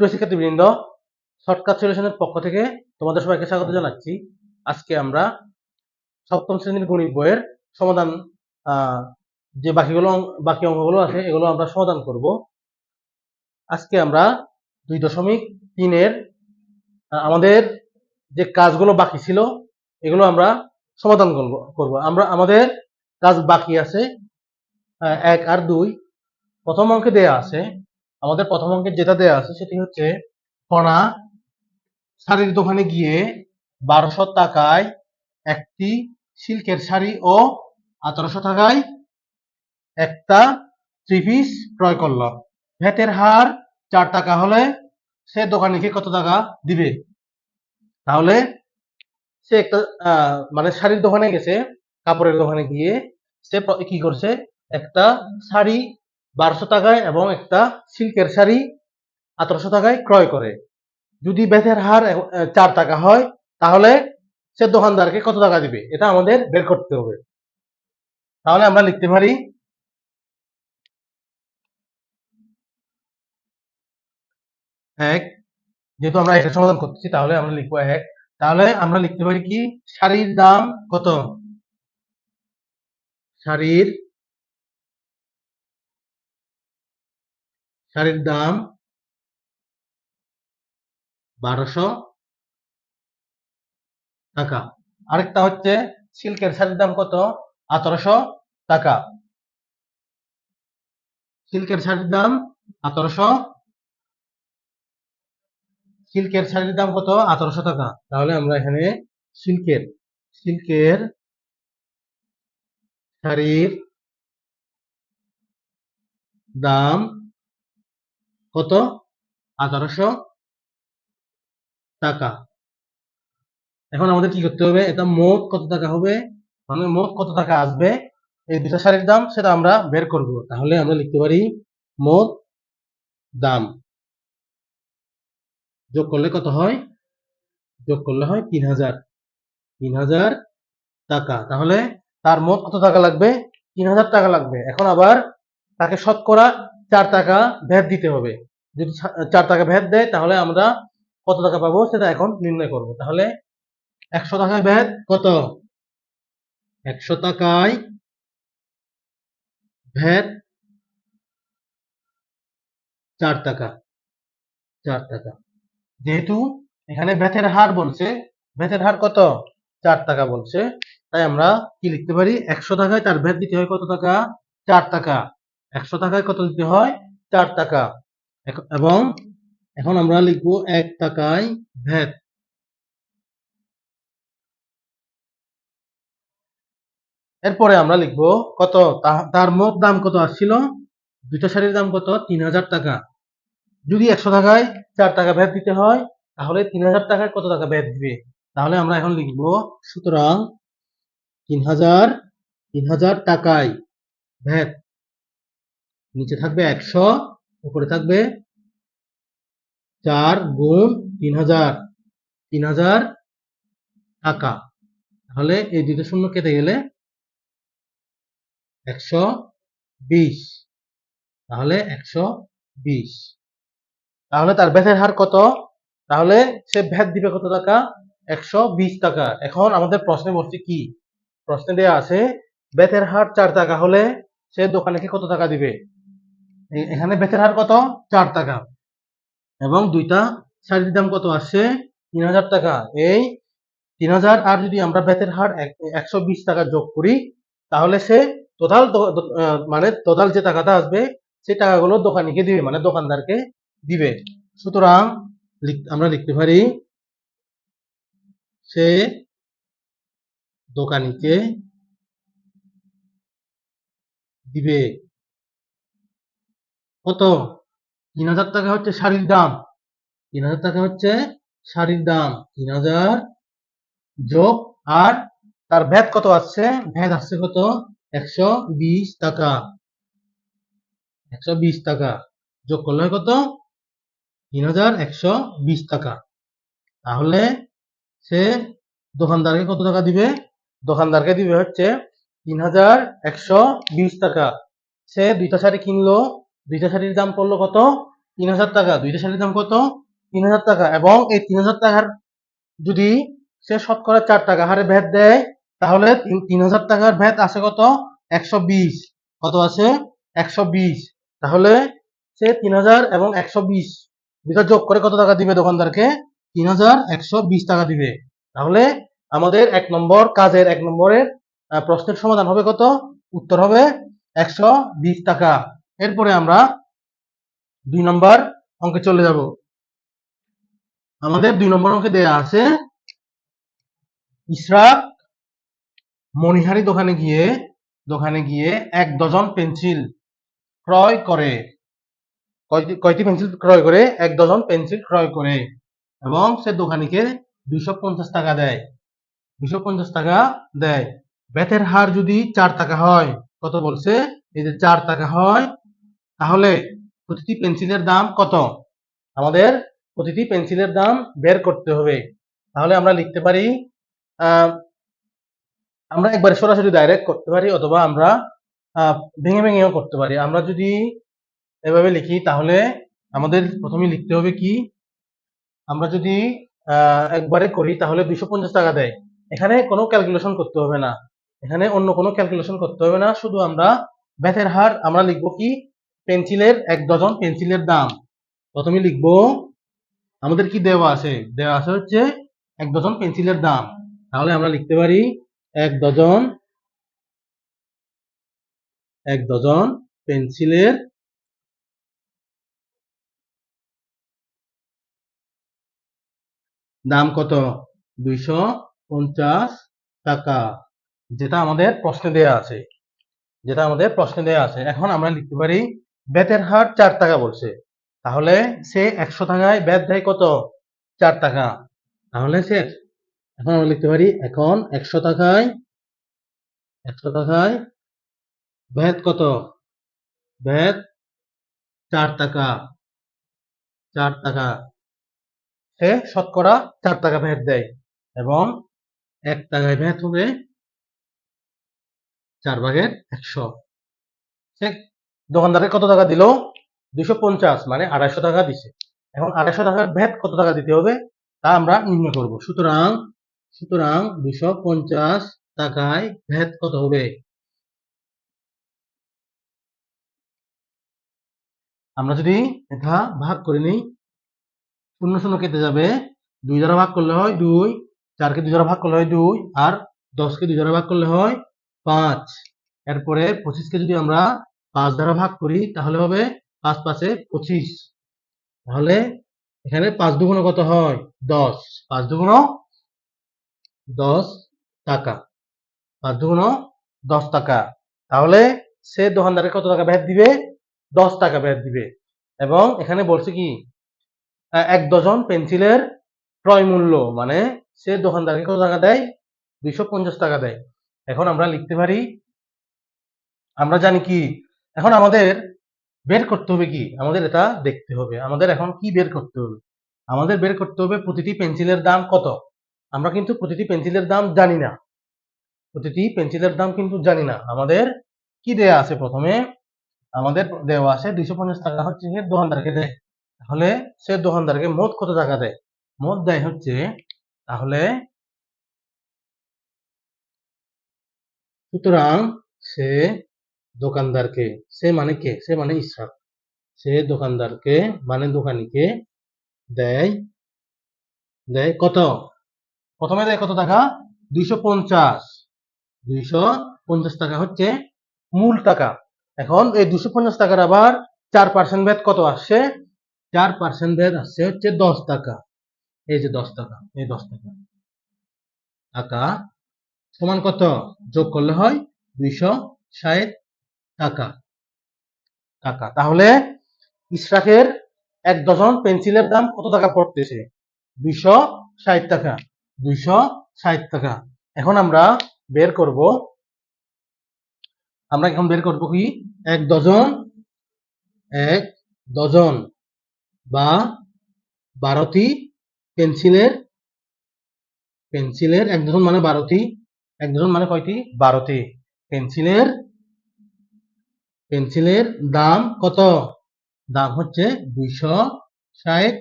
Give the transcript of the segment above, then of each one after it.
সুপ্রিয় শিক্ষার্থীবৃন্দ, শর্টকাট সলিউশনের পক্ষ থেকে তোমাদের সবাইকে স্বাগত জানাচ্ছি। আজকে আমরা সপ্তম শ্রেণীর গণিত বইয়ের সমাধান, যে বাকি অঙ্কগুলো আছে এগুলো আমরা সমাধান করব। আজকে আমরা 2.3-এর আমাদের যে কাজগুলো বাকি ছিল এগুলো আমরা সমাধান করব। আমাদের কাজ বাকি আছে 1 আর 2। প্রথম অঙ্কে দেয়া আছে, আমাদের প্রথম অঙ্কে যেটা দেয়া আছে সেটি হচ্ছে কণা শাড়ির দোকানে গিয়ে 1200 টাকায় একটি সিল্কের শাড়ি ও 1800 টাকায় একটা 3 পিস ক্রয় করলো। ভ্যাটের হার 4 টাকা হলে সে দোকানিকে কত টাকা দিবে? তাহলে সে একটা মানে শাড়ির দোকানে গেছে, কাপড়ের দোকানে গিয়ে সে কি করছে, একটা শাড়ি 1200 টাকায় এবং একটা সিল্কের শাড়ি 1800 টাকায় ক্রয় করে। যদি ভ্যাটের হার 4 টাকা হয় তাহলে সে দোকানদারকে কত টাকা দিবে? এটা আমাদের বের করতে হবে। তাহলে আমরা লিখতে পারি এক, যেহেতু আমরা এটা সমাধান করতেছি তাহলে আমরা লিখবো 1। তাহলে আমরা লিখতে পারি কি, শাড়ির দাম কত? শাড়ির দাম 1200 টাকা। আরেকটা হচ্ছে সিল্কের শাড়ির দাম কত? 1800 টাকা। সিল্কের শাড়ির দাম 1800, সিল্কের শাড়ির দাম কত? 1800 টাকা। তাহলে আমরা এখানে সিল্কের শাড়ির দাম কত? 1800 টাকা। এখন আমাদের কি করতে হবে, এটা মোট কত টাকা হবে, মানে মোট কত টাকা আসবে এই দুটো শাড়ির দাম, সেটা আমরা বের করব। তাহলে আমরা লিখতে পারি মোট দাম যোগ করলে কত হয়? যোগ করলে হয় 3000 টাকা। তাহলে তার মোট কত টাকা লাগবে? 3000 টাকা লাগবে। এখন আবার তাকে শতকরা 4 টাকা ভ্যাট দিতে হবে। যদি 4 টাকা ভ্যাট দেয় তাহলে আমরা কত টাকা পাবো সেটা এখন নির্ণয় করব। তাহলে 100 টাকায় ভ্যাট কত? 100 টাকায় ভ্যাট 4 টাকা। যেহেতু এখানে ভ্যাটের হার বলছে, ভ্যাটের হার কত? 4 টাকা বলছে, তাই আমরা কি লিখতে পারি, 100 টাকায় তার ভ্যাট দিতে হয় কত টাকা? 4 টাকা। 100 টাকায় কত দিতে হয়? 4 টাকা। এবং এখন আমরা লিখবো 1 টাকায় ভ্যাট। এরপরে আমরা লিখবো কত, তার মোট দাম কত আসছিল? দুইটা শাড়ির দাম কত? 3000 টাকা। যদি 100 টাকায় 4 টাকা ভ্যাট দিতে হয় তাহলে 3000 টাকায় কত টাকা ভ্যাট দিবে? তাহলে আমরা এখন লিখবো, সুতরাং 3000 টাকায় ভ্যাট, নিচে থাকবে 100, উপরে থাকবে 4 গুণ 3000 টাকা। তাহলে এই দুটো শূন্য কেটে গেলে 120, তাহলে 120। তাহলে তার ভ্যাটের হার কত? তাহলে সে ভ্যাট দিবে কত টাকা? 120 টাকা। এখন আমাদের প্রশ্নে বলছে কি, প্রশ্নে দেওয়া আছে ভ্যাটের হার 4 টাকা হলে সে দোকানিকে কত টাকা দিবে? এখানে ভ্যাটের হার কত? 4 টাকা। এবং দুইটা শাড়ির দাম কত আসছে? 3000 টাকা। এই 3000 আর যদি আমরা ভ্যাটের হার 120 টাকা যোগ করি তাহলে সে টোটাল মানে টোটাল যে টাকাটা আসবে সেই টাকাগুলো দোকানিকে দিবে, মানে দোকানদারকে দিবে। সুতরাং আমরা লিখতে পারি সে দোকানিকে দিবে কত? 3000 টাকা হচ্ছে শাড়ির দাম, 3000 টাকা হচ্ছে শাড়ির দাম। 3000 যোগ, আর তার ভ্যাট কত আসছে? ভ্যাট আসছে কত? 120 টাকা। 120 টাকা যোগ করলে কত? 3120 টাকা। তাহলে সে দোকানদারকে কত টাকা দিবে? দোকানদারকে দিবে হচ্ছে 3120 টাকা। সে দুইটা শাড়ি কিনলো, দুইটা শাড়ির দাম পড়লো কত? ৩,০০০ টাকা, দুইটা শাড়ির দাম কত? ৩,০০০ টাকা। এবং এই ৩,০০০ টাকার যদি সে শতকরা 4 টাকা হারে ভ্যাট দেয়, তাহলে ৩,০০০ টাকার ভ্যাট আছে কত? ১২০। কত আছে? ১২০। তাহলে সে ৩,০০০ এবং ১২০ দুটা যোগ করে কত টাকা দিবে দোকানদারকে? ৩,১২০ টাকা দিবে। তাহলে আমাদের ১ নম্বর কাজের ১ নম্বরের প্রশ্নের সমাধান হবে কত? উত্তর হবে ১২০ টাকা। এরপরে আমরা ২ নম্বর অঙ্কে চলে যাব। আমাদের ২ নম্বর অঙ্কে দেয়া আছে ইশরাক মণিহারি দোকানে গিয়ে ১ ডজন পেন্সিল ক্রয় করে। কয়টি পেন্সিল ক্রয় করে? ১ ডজন পেন্সিল ক্রয় করে এবং সে দোকানিকে ২৫০ টাকা দেয়। ২৫০ টাকা দেয়। ব্যাটের হার যদি ৪ টাকা হয়, কত বলছে? এই যে ৪ টাকা হয়, তাহলে প্রতিটি পেন্সিলের দাম কত? আমাদের প্রতিটি পেন্সিলের দাম বের করতে হবে। তাহলে আমরা লিখতে পারি, আমরা একবারে সরাসরি ডাইরেক্ট করতে পারি, অথবা আমরা ভেঙে ভেঙেও করতে পারি। আমরা যদি এভাবে লিখি তাহলে আমাদের প্রথমে লিখতে হবে কি, আমরা যদি একবারে করি তাহলে ২৫০ টাকা দেয়। এখানে কোনো ক্যালকুলেশন করতে হবে না, এখানে অন্য কোনো ক্যালকুলেশন করতে হবে না, শুধু আমরা ব্যাটের হার আমরা লিখবো কি, পেন্সিলের ১ ডজন পেন্সিলের দাম প্রথমে লিখবো। আমাদের কি দেওয়া আছে? দেওয়া আছে হচ্ছে ১ ডজন পেন্সিলের দাম। তাহলে আমরা লিখতে পারি ১ ডজন পেন্সিলের দাম কত? ২৫০ টাকা, যেটা আমাদের প্রশ্নে দেয়া আছে, এখন আমরা লিখতে পারি ব্যাটের হার ৪ টাকা বলছে, তাহলে সে ১০০ টাকায় ব্যাট দেয় কত? ৪ টাকা। তাহলে সে এখন আমরা লিখতে পারি, এখন ১০০ টাকায় ব্যাট কত? ব্যাট ৪ টাকা। সে শতকরা ৪ টাকা ভ্যাট দেয় এবং ১ টাকায় ভ্যাট হবে 4/১০০। সে দোকানদারকে কত টাকা দিল? ২৫০, মানে ২৫০ টাকা দিছে। এখন ২৫০ টাকার ভ্যাট কত টাকা দিতে হবে তা আমরা নির্ণয় করব। সুতরাং ২৫০ টাকায় ভ্যাট কত হবে? আমরা যদি এটা ভাগ করে নিই, ০ কেটে যাবে, ২ দ্বারা ভাগ করলে হয় ২, ৪কে ২ দ্বারা ভাগ করলে হয় ২, আর ১০কে ২ দ্বারা ভাগ করলে হয় ৫। এরপরে ২৫কে যদি আমরা ৫ দ্বারা ভাগ করি তাহলে হবে ৫ ৫-এ ২৫। তাহলে এখানে ৫ দুগুণ কত হয়? ১০। ৫ দুগুণ ১০ টাকা। ৫ দুগুণ ১০ টাকা। তাহলে সে দোকানদারকে কত টাকা ভ্যাট দিবে? ১০ টাকা ভ্যাট দিবে। এবং এখানে বলছে কি, ১ ডজন পেন্সিলের ক্রয় মূল্য, মানে সে দোকানদারকে কত টাকা দেয়? ২৫০ টাকা দেয়। এখন আমরা লিখতে পারি, আমরা জানি কি, এখন আমাদের বের করতে হবে কি, আমাদের এটা দেখতে হবে, আমাদের এখন কি বের করতে হবে? আমাদের বের করতে হবে প্রতিটি পেন্সিলের দাম কত। আমরা কিন্তু প্রতিটি পেন্সিলের দাম জানি না, আমাদের কি দেয়া আছে? প্রথমে আমাদের দেওয়া আছে ২৫০ টাকা হচ্ছে দোকানদারকে দেয়। তাহলে সে দোকানদারকে মোট কত টাকা দেয়? মোট দেয় হচ্ছে, তাহলে সুতরাং সে দোকানদারকে, সে মানে কে? সে মানে ইশরাক। সে দোকানদারকে মানে দোকানিকে দেয় কত? প্রথমে দেয় কত টাকা? ২৫০। ২৫০ টাকা হচ্ছে মূল টাকা। এখন এই ২৫০ টাকার আবার ৪% ভ্যাট কত আসছে? ৪% ভ্যাট আসছে হচ্ছে ১০ টাকা। এই যে ১০ টাকা, এই ১০ টাকা সমান কত? যোগ করলে হয় ২৬০ টাকা। তাহলে ইশরাকের ১ ডজন পেন্সিলের দাম কত টাকা পড়তেছে? ২৬০ টাকা। ২৬০ টাকা। এখন আমরা বের করব কি, ১ ডজন বা ১২টি পেন্সিলের ১ ডজন মানে ১২টি। ১ ডজন মানে কয়টি? ১২টি পেন্সিলের দাম কত? দাম হচ্ছে 260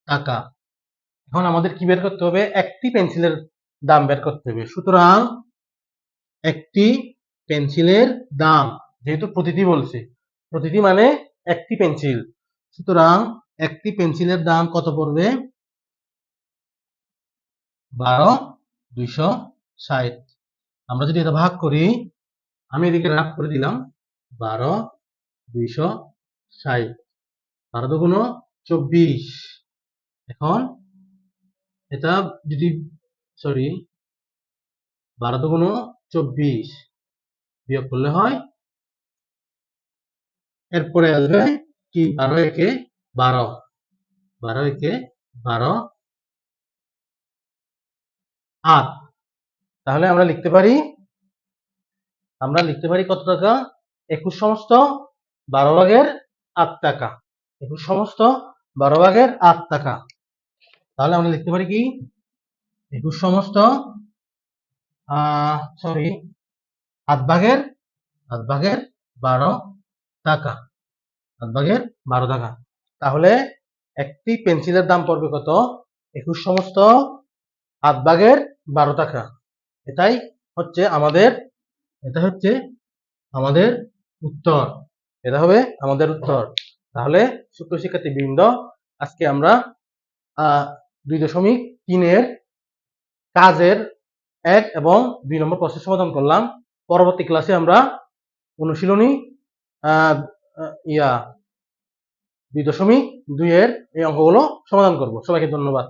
টাকা। এখন আমাদের কি বের করতে হবে? একটি পেন্সিলের দাম বের করতে হবে। সুতরাং একটি পেন্সিলের দাম, যেহেতু প্রতিটি বলছে, প্রতিটি মানে একটি পেন্সিল, সুতরাং একটি পেন্সিলের দাম কত পড়বে? 12,260। আমরা যদি এটা ভাগ করি, আমি এদিকে রাফ করে দিলাম 12,260, 12 দুগুণ 24। এখন এটা যদি সরি 12 দুগুণ 24 বিয়োগ করলে হয়, এরপরে আসবে কি 12 একে 12, 12 একে 12, 8। তাহলে আমরা লিখতে পারি কত টাকা? 21 সমস্ত 12 ভাগের 8 টাকা। 21 সমস্ত 12 ভাগের 8 টাকা। তাহলে আমরা লিখতে পারি কি? 21 সমস্ত 8 ভাগের 12 টাকা। 8 ভাগের 12 টাকা। তাহলে একটি পেন্সিলের দাম পড়বে কত? 21 সমস্ত 8 ভাগের 12 টাকা। এটাই হচ্ছে আমাদের উত্তর। এটা হবে আমাদের উত্তর। তাহলে সুপ্রিয় শিক্ষার্থীবৃন্দ, আজকে আমরা 2.3 এর কাজের 1 এবং 2 নম্বর প্রশ্নের সমাধান করলাম। পরবর্তী ক্লাসে আমরা অনুশীলনী 2.2 এর এই অঙ্কগুলো সমাধান করব। সবাইকে ধন্যবাদ।